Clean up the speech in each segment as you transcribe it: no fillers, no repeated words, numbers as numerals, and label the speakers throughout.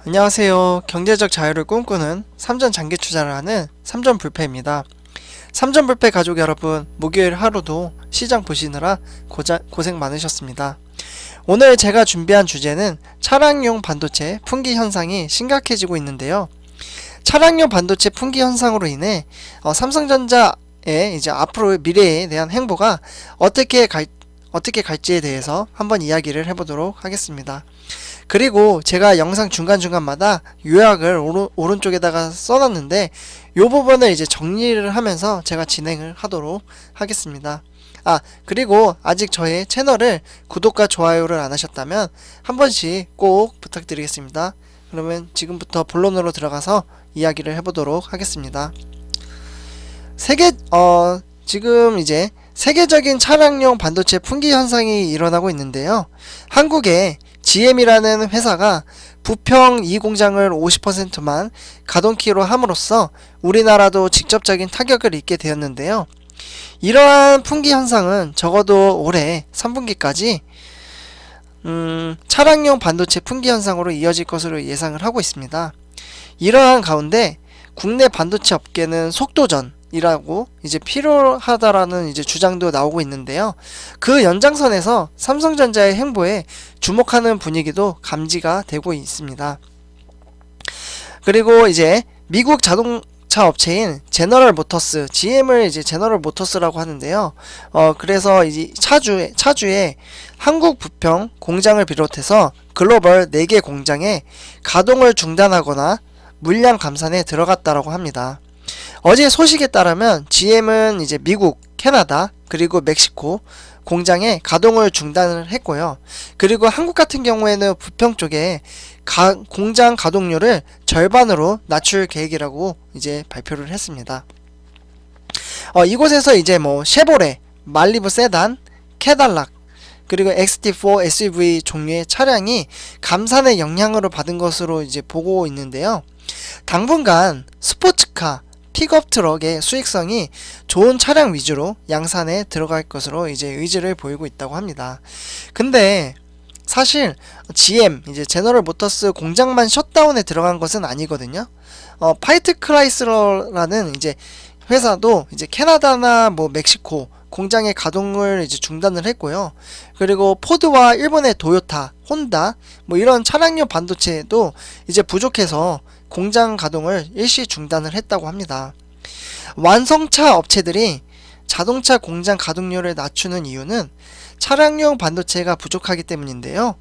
Speaker 1: 안녕하세요. 경제적 자유를 꿈꾸는 삼전 장기 투자를 하는 삼전불패입니다. 삼전불패 가족 여러분, 목요일 하루도 시장 보시느라 고생 많으셨습니다. 오늘 제가 준비한 주제는 차량용 반도체 품귀 현상이 심각해지고 있는데요. 차량용 반도체 품귀 현상으로 인해 삼성전자의 이제 앞으로 미래에 대한 행보가 어떻게 갈지에 대해서 한번 이야기를 해보도록 하겠습니다. 그리고 제가 영상 중간중간마다 요약을 오른쪽에다가 써놨는데 이 부분을 이제 정리를 하면서 제가 진행을 하도록 하겠습니다. 그리고 아직 저의 채널을 구독과 좋아요를 안 하셨다면 한 번씩 꼭 부탁드리겠습니다. 그러면 지금부터 본론으로 들어가서 이야기를 해보도록 하겠습니다. 지금 이제 세계적인 차량용 반도체 품귀 현상이 일어나고 있는데요. 한국에 GM이라는 회사가 부평 2공장을 50%만 가동키로 함으로써 우리나라도 직접적인 타격을 입게 되었는데요. 이러한 품귀 현상은 적어도 올해 3분기까지 차량용 반도체 품귀 현상으로 이어질 것으로 예상을 하고 있습니다. 이러한 가운데 국내 반도체 업계는 속도전이라고 이제 필요하다라는 이제 주장도 나오고 있는데요. 그 연장선에서 삼성전자의 행보에 주목하는 분위기도 감지가 되고 있습니다. 그리고 이제 미국 자동차 업체인 제너럴 모터스, GM을 이제 제너럴 모터스라고 하는데요. 그래서 이제 차주에 한국 부평 공장을 비롯해서 글로벌 4개 공장에 가동을 중단하거나 물량 감산에 들어갔다라고 합니다. 어제 소식에 따르면 GM은 이제 미국, 캐나다, 그리고 멕시코 공장에 가동을 중단을 했고요. 그리고 한국 같은 경우에는 부평 쪽에 공장 가동률을 절반으로 낮출 계획이라고 이제 발표를 했습니다. 이곳에서 이제 쉐보레, 말리부 세단, 캐달락, 그리고 XT4 SUV 종류의 차량이 감산의 영향으로 받은 것으로 이제 보고 있는데요. 당분간 스포츠카, 픽업 트럭의 수익성이 좋은 차량 위주로 양산에 들어갈 것으로 이제 의지를 보이고 있다고 합니다. 근데 사실 GM, 이제 제너럴 모터스 공장만 셧다운에 들어간 것은 아니거든요. 파이트 크라이슬러라는 이제 회사도 이제 캐나다나 멕시코 공장의 가동을 이제 중단을 했고요. 그리고 포드와 일본의 도요타, 혼다 이런 차량용 반도체도 이제 부족해서 공장 가동을 일시 중단을 했다고 합니다. 완성차 업체들이 자동차 공장 가동률을 낮추는 이유는 차량용 반도체가 부족하기 때문인데요.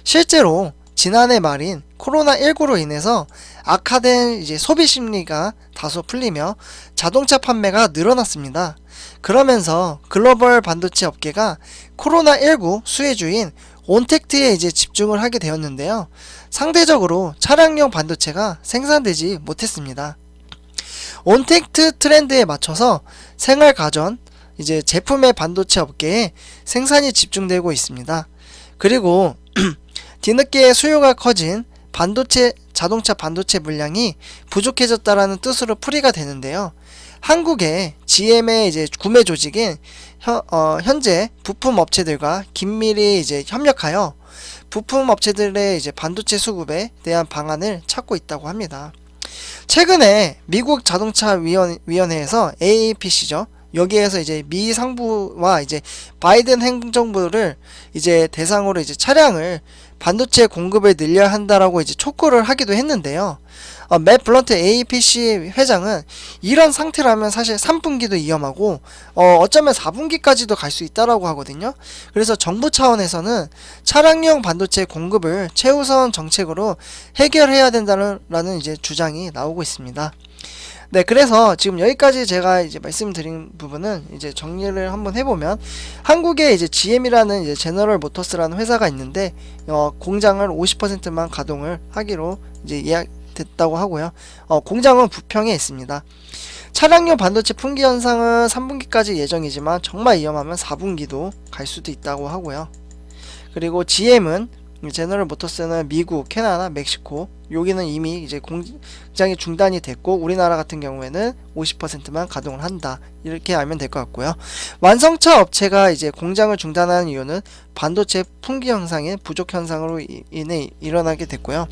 Speaker 1: 실제로 지난해 말인 코로나19로 인해서 악화된 이제 소비 심리가 다소 풀리며 자동차 판매가 늘어났습니다. 그러면서 글로벌 반도체 업계가 코로나19 수혜주인 온택트에 이제 집중을 하게 되었는데요. 상대적으로 차량용 반도체가 생산되지 못했습니다. 온택트 트렌드에 맞춰서 생활가전, 이제 제품의 반도체 업계에 생산이 집중되고 있습니다. 그리고 뒤늦게 수요가 커진 자동차 반도체 물량이 부족해졌다라는 뜻으로 풀이가 되는데요. 한국의 GM의 이제 구매 조직인 현재 부품 업체들과 긴밀히 이제 협력하여 부품 업체들의 이제 반도체 수급에 대한 방안을 찾고 있다고 합니다. 최근에 미국 자동차 위원회에서 AAPC죠. 여기에서 이제 미 상부와 이제 바이든 행정부를 이제 대상으로 이제 차량을 반도체 공급을 늘려야 한다라고 이제 촉구를 하기도 했는데요. 맷 블런트 APC 회장은 이런 상태라면 사실 3분기도 위험하고 어쩌면 4분기까지도 갈 수 있다라고 하거든요. 그래서 정부 차원에서는 차량용 반도체 공급을 최우선 정책으로 해결해야 된다는 이제 주장이 나오고 있습니다. 네, 그래서 지금 여기까지 제가 이제 말씀드린 부분은 이제 정리를 한번 해보면 한국에 이제 GM이라는 이제 제너럴 모터스라는 회사가 있는데 공장을 50%만 가동을 하기로 이제 됐다고 하고요. 공장은 부평에 있습니다. 차량용 반도체 품귀 현상은 3분기까지 예정이지만 정말 위험하면 4분기도 갈 수도 있다고 하고요. 그리고 GM은 제너럴 모터스는 미국, 캐나다, 멕시코, 여기는 이미 이제 공장이 중단이 됐고 우리나라 같은 경우에는 50%만 가동을 한다. 이렇게 알면 될 것 같고요. 완성차 업체가 이제 공장을 중단하는 이유는 반도체 품귀 현상의 부족 현상으로 인해 일어나게 됐고요.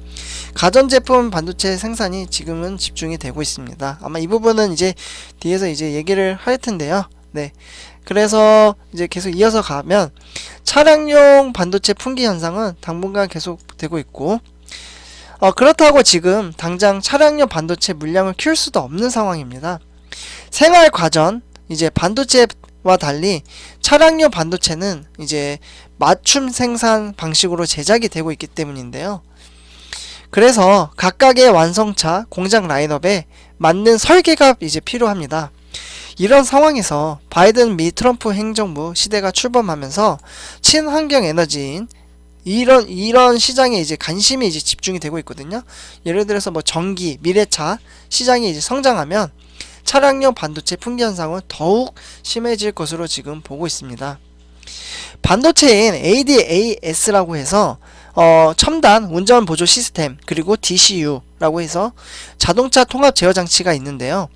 Speaker 1: 가전제품 반도체 생산이 지금은 집중이 되고 있습니다. 아마 이 부분은 이제 뒤에서 이제 얘기를 할 텐데요. 네. 그래서 이제 계속 이어서 가면 차량용 반도체 품귀 현상은 당분간 계속 되고 있고 그렇다고 지금 당장 차량용 반도체 물량을 키울 수도 없는 상황입니다. 생활 과전 이제 반도체와 달리 차량용 반도체는 이제 맞춤 생산 방식으로 제작이 되고 있기 때문인데요. 그래서 각각의 완성차 공장 라인업에 맞는 설계가 이제 필요합니다. 이런 상황에서 바이든 미 트럼프 행정부 시대가 출범하면서 친환경 에너지인 이런 시장에 이제 관심이 이제 집중이 되고 있거든요. 예를 들어서 뭐 전기, 미래차 시장이 이제 성장하면 차량용 반도체 품귀 현상은 더욱 심해질 것으로 지금 보고 있습니다. 반도체인 ADAS라고 해서 첨단 운전 보조 시스템 그리고 DCU라고 해서 자동차 통합 제어 장치가 있는데요.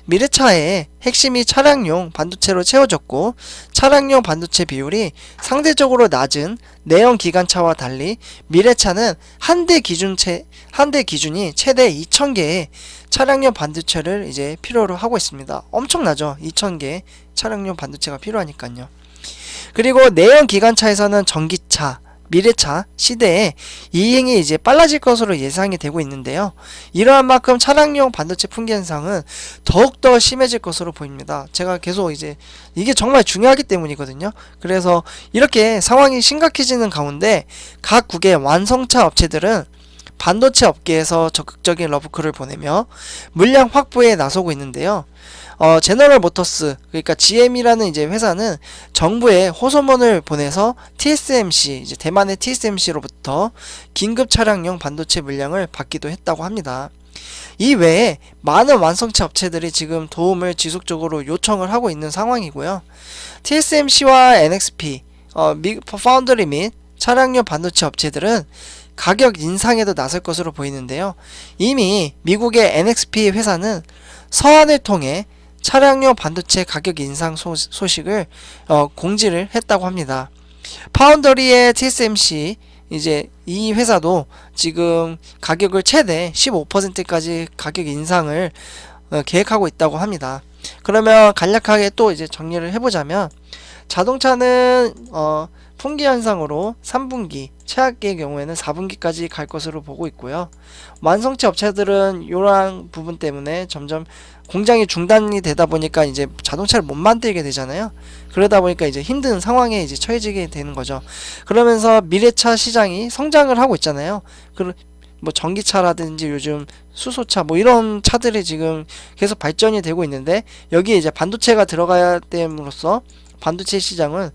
Speaker 1: 미래차의 핵심이 차량용 반도체로 채워졌고 차량용 반도체 비율이 상대적으로 낮은 내연 기관차와 달리 미래차는 한 대 기준이 최대 2000개의 차량용 반도체를 이제 필요로 하고 있습니다. 엄청나죠? 2000개 차량용 반도체가 필요하니까요. 그리고 내연 기관차에서는 전기차, 미래차 시대에 이행이 이제 빨라질 것으로 예상이 되고 있는데요. 이러한 만큼 차량용 반도체 품귀 현상은 더욱더 심해질 것으로 보입니다. 제가 계속 이제 이게 정말 중요하기 때문이거든요. 그래서 이렇게 상황이 심각해지는 가운데 각국의 완성차 업체들은 반도체 업계에서 적극적인 러브콜을 보내며 물량 확보에 나서고 있는데요. 제너럴 모터스 그러니까 GM이라는 이제 회사는 정부에 호소문을 보내서 TSMC 이제 대만의 TSMC로부터 긴급 차량용 반도체 물량을 받기도 했다고 합니다. 이 외에 많은 완성차 업체들이 지금 도움을 지속적으로 요청을 하고 있는 상황이고요. TSMC와 NXP, 파운드리 및 차량용 반도체 업체들은 가격 인상에도 나설 것으로 보이는데요. 이미 미국의 NXP 회사는 서한을 통해 차량용 반도체 가격 인상 소식을 공지를 했다고 합니다. 파운더리의 TSMC 이제 이 회사도 지금 가격을 최대 15%까지 가격 인상을 계획하고 있다고 합니다. 그러면 간략하게 또 이제 정리를 해보자면 자동차는 품귀 현상으로 3분기, 최악의 경우에는 4분기까지 갈 것으로 보고 있고요. 완성차 업체들은 이러한 부분 때문에 점점 공장이 중단이 되다 보니까 이제 자동차를 못 만들게 되잖아요. 그러다 보니까 이제 힘든 상황에 이제 처해지게 되는 거죠. 그러면서 미래차 시장이 성장을 하고 있잖아요. 뭐 전기차라든지 요즘 수소차 뭐 이런 차들이 지금 계속 발전이 되고 있는데 여기에 이제 반도체가 들어가야 됨으로써 반도체 시장은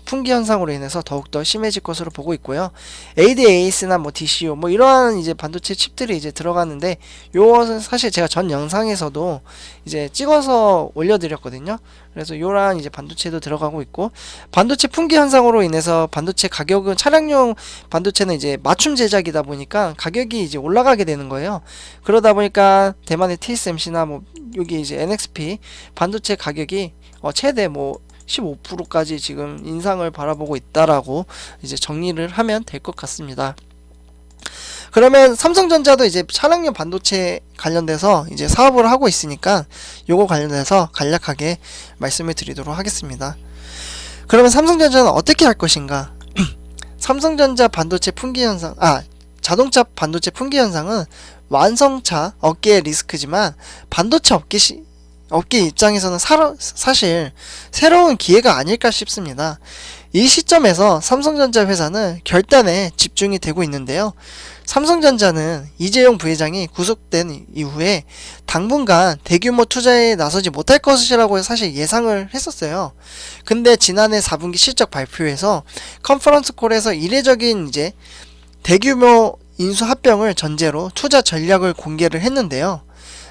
Speaker 1: 품귀 현상으로 인해서 더욱더 심해질 것으로 보고 있고요. ADAS나 뭐 DCU 뭐 이러한 이제 반도체 칩들이 이제 들어가는데 요것은 사실 제가 전 영상에서도 이제 찍어서 올려드렸거든요. 그래서 요런 이제 반도체도 들어가고 있고 반도체 품귀 현상으로 인해서 반도체 가격은 차량용 반도체는 이제 맞춤 제작이다 보니까 가격이 이제 올라가게 되는 거예요. 그러다 보니까 대만의 TSMC나 뭐 여기 이제 NXP 반도체 가격이 최대 뭐 15%까지 지금 인상을 바라보고 있다라고 이제 정리를 하면 될 것 같습니다. 그러면 삼성전자도 이제 차량용 반도체 관련돼서 이제 사업을 하고 있으니까 요거 관련해서 간략하게 말씀을 드리도록 하겠습니다. 그러면 삼성전자는 어떻게 할 것인가? 삼성전자 반도체 품귀 현상, 자동차 반도체 품귀 현상은 완성차 업계의 리스크지만 반도체 업계 입장에서는 사실 새로운 기회가 아닐까 싶습니다. 이 시점에서 삼성전자 회사는 결단에 집중이 되고 있는데요. 삼성전자는 이재용 부회장이 구속된 이후에 당분간 대규모 투자에 나서지 못할 것이라고 사실 예상을 했었어요. 근데 지난해 4분기 실적 발표에서 컨퍼런스 콜에서 이례적인 이제 대규모 인수 합병을 전제로 투자 전략을 공개를 했는데요.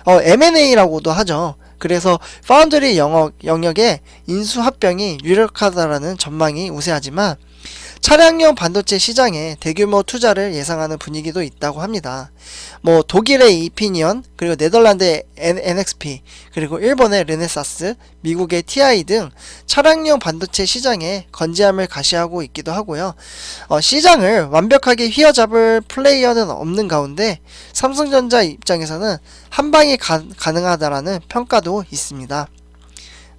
Speaker 1: M&A라고도 하죠. 그래서 파운드리 영역의 인수 합병이 유력하다라는 전망이 우세하지만 차량용 반도체 시장에 대규모 투자를 예상하는 분위기도 있다고 합니다. 뭐 독일의 이피니언, 그리고 네덜란드의 NXP, 그리고 일본의 르네사스, 미국의 TI 등 차량용 반도체 시장에 건재함을 가시하고 있기도 하고요. 시장을 완벽하게 휘어잡을 플레이어는 없는 가운데 삼성전자 입장에서는 한 방이 가능하다라는 평가도 있습니다.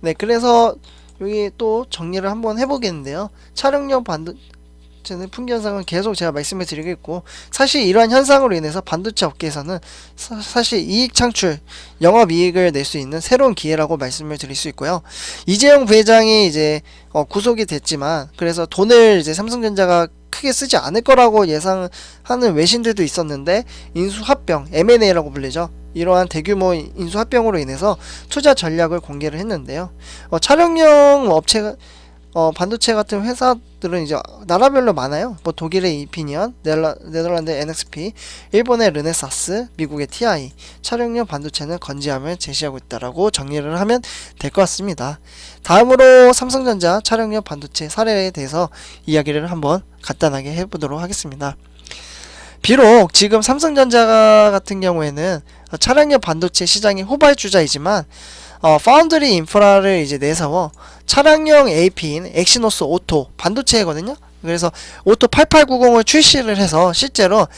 Speaker 1: 네, 그래서 여기 또 정리를 한번 해보겠는데요. 차량용 반도체는 풍기현상은 계속 제가 말씀을 드리겠고, 사실 이러한 현상으로 인해서 반도체 업계에서는 사실 이익 창출, 영업이익을 낼 수 있는 새로운 기회라고 말씀을 드릴 수 있고요. 이재용 부회장이 이제 구속이 됐지만, 그래서 돈을 이제 삼성전자가 크게 쓰지 않을 거라고 예상하는 외신들도 있었는데, 인수합병, M&A라고 불리죠. 이러한 대규모 인수합병으로 인해서 투자 전략을 공개를 했는데요. 차량용 업체가 반도체 같은 회사들은 이제 나라별로 많아요. 뭐 독일의 이피니언, 네덜란드의 NXP, 일본의 르네사스, 미국의 TI, 차량용 반도체는 건재함을 제시하고 있다라고 정리를 하면 될 것 같습니다. 다음으로 삼성전자 차량용 반도체 사례에 대해서 이야기를 한번 간단하게 해보도록 하겠습니다. 비록 지금 삼성전자 같은 경우에는 차량용 반도체 시장의 후발주자이지만 파운드리 인프라를 이제 내세워 차량용 AP인 엑시노스 오토 반도체거든요. 그래서 오토 8890을 출시를 해서 실제로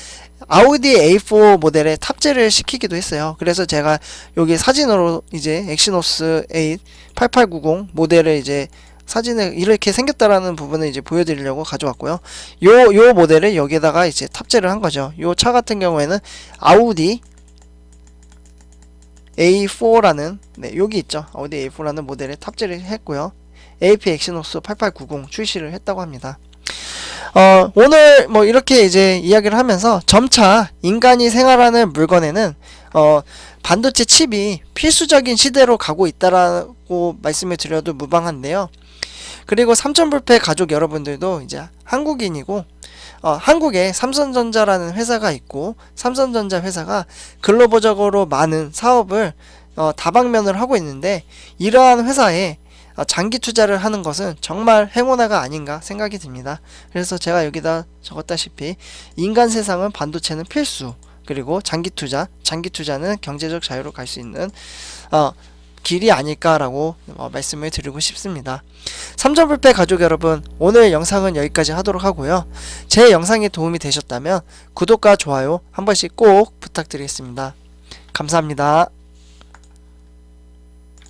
Speaker 1: 아우디 A4 모델에 탑재를 시키기도 했어요. 그래서 제가 여기 사진으로 이제 엑시노스 8 8890 모델을 이제 사진을 이렇게 생겼다라는 부분을 이제 보여드리려고 가져왔고요. 요 모델을 여기에다가 이제 탑재를 한 거죠. 요 차 같은 경우에는 아우디 A4라는 여기 있죠. 아우디 A4라는 모델에 탑재를 했고요. AP 엑시노스 8890 출시를 했다고 합니다. 오늘 뭐 이렇게 이제 이야기를 하면서 점차 인간이 생활하는 물건에는 반도체 칩이 필수적인 시대로 가고 있다라고 말씀을 드려도 무방한데요. 그리고 삼천불패 가족 여러분들도 이제 한국인이고 한국에 삼성전자라는 회사가 있고 삼성전자 회사가 글로벌적으로 많은 사업을 다방면을 하고 있는데 이러한 회사에 장기 투자를 하는 것은 정말 행운아가 아닌가 생각이 듭니다. 그래서 제가 여기다 적었다시피 인간 세상은 반도체는 필수, 그리고 장기 투자는 경제적 자유로 갈 수 있는 길이 아닐까라고 말씀을 드리고 싶습니다. 삼천불패 가족 여러분, 오늘 영상은 여기까지 하도록 하고요. 제 영상이 도움이 되셨다면 구독과 좋아요 한 번씩 꼭 부탁드리겠습니다. 감사합니다.